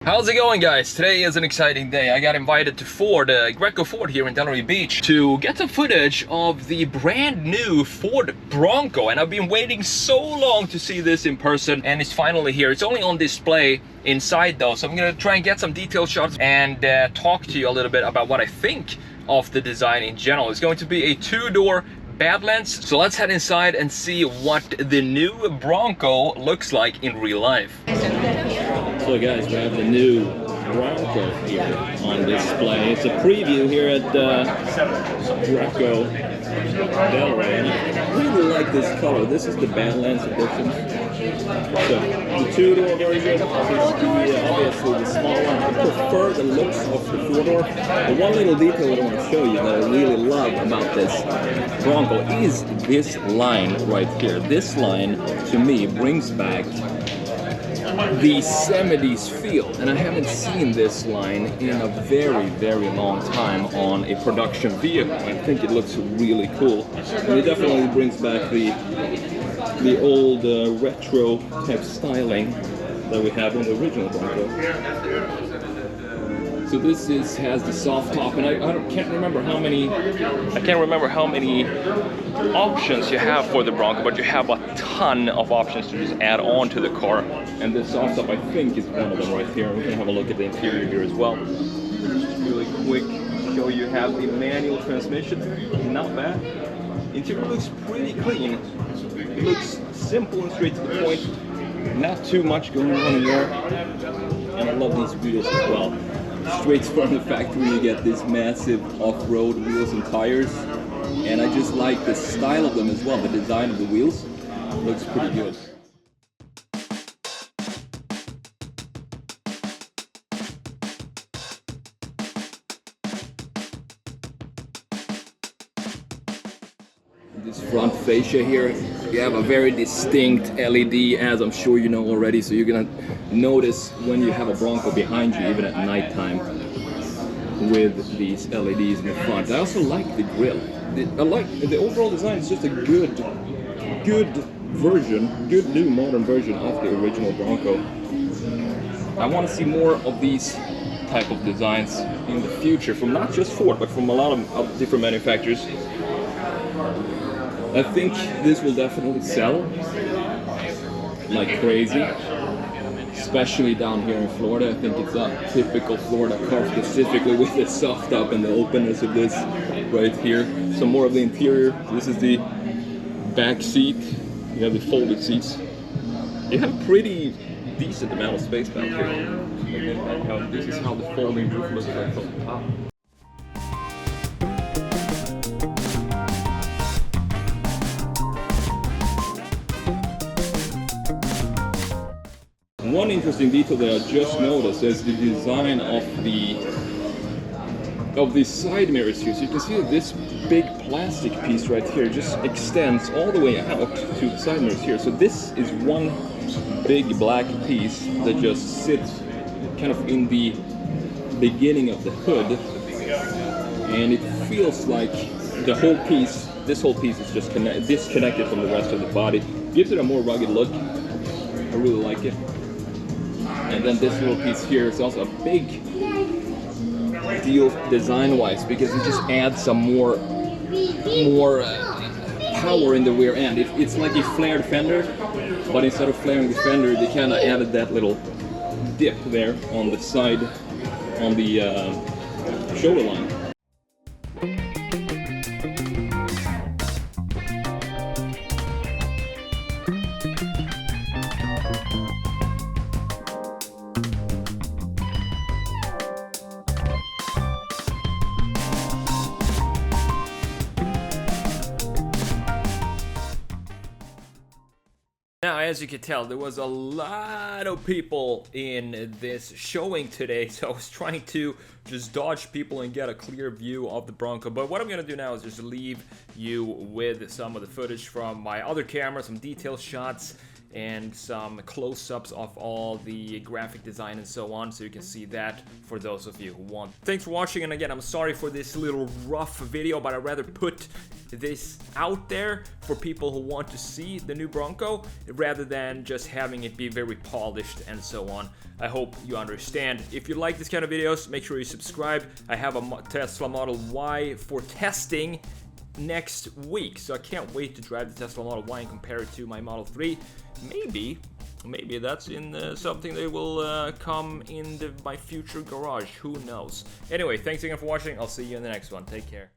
How's it going, guys? Today is an exciting day. I got invited to Ford, Greco Ford here in Delray Beach to get some footage of the brand new Ford Bronco, and I've been waiting so long to see this in person, and it's finally here. It's only on display inside though, so I'm gonna try and get some detailed shots and talk to you a little bit about what I think of the design in general. It's going to be a two-door Badlands, so let's head inside and see what the new Bronco looks like in real life. So guys, we have the new Bronco here on display. It's a preview here at Greco Delray, and I really like this color. This is the Badlands edition. So the two-door version, obviously the small one. I prefer the looks of the four-door. The one little detail that I want to show you that I really love about this Bronco is this line right here. This line, to me, brings back the 70s feel, and I haven't seen this line in a very long time on a production vehicle. I think it looks really cool, and it definitely brings back the old retro type styling that we have on the original Bronco. So this has the soft top, and I can't remember how many options you have for the Bronco, but you have a ton of options to just add on to the car. And this soft top, I think, is one of them right here. We can have a look at the interior here as well. Just really quick, show you have the manual transmission. Not bad. Interior looks pretty clean. It looks simple and straight to the point. Not too much going on in there. And I love these wheels as well. Straight from the factory you get these massive off-road wheels and tires, and I just like the style of them as well. The design of the wheels looks pretty good. This front fascia here, you have a very distinct LED, as I'm sure you know already, so you're gonna notice when you have a Bronco behind you, even at nighttime, with these LEDs in the front. I also like the grille. I like the overall design. It's just a good version, good new modern version of the original Bronco. I want to see more of these type of designs in the future from not just Ford, but from a lot of different manufacturers. I think this will definitely sell like crazy, especially down here in Florida. I think it's a typical Florida car, specifically with the soft top and the openness of this right here. Some more of the interior. This is the back seat. You have the folded seats. You have a pretty decent amount of space back here. This is how the folding roof looks like from the top. One interesting detail that I just noticed is the design of the side mirrors here. So you can see that this big plastic piece right here just extends all the way out to the side mirrors here. So this is one big black piece that just sits kind of in the beginning of the hood, and it feels like the whole piece, this whole piece is just disconnected from the rest of the body. Gives it a more rugged look. I really like it. And then this little piece here is also a big deal design-wise, because it just adds some more power in the rear end. It's like a flared fender, but instead of flaring the fender, they kind of added that little dip there on the side, on the shoulder line. Now, as you can tell, there was a lot of people in this showing today, so I was trying to just dodge people and get a clear view of the Bronco. But what I'm going to do now is just leave you with some of the footage from my other camera, some detailed shots, and some close-ups of all the graphic design and so on, so you can see that for those of you who want. Thanks for watching, and again, I'm sorry for this little rough video, but I'd rather put this out there for people who want to see the new Bronco rather than just having it be very polished and so on. I hope you understand. If you like this kind of videos, make sure you subscribe. I have a Tesla Model Y for testing next week, so I can't wait to drive the Tesla Model Y and compare it to my Model 3. Maybe that's in something that will come in my future garage, who knows. Anyway, thanks again for watching. I'll see you in the next one. Take care.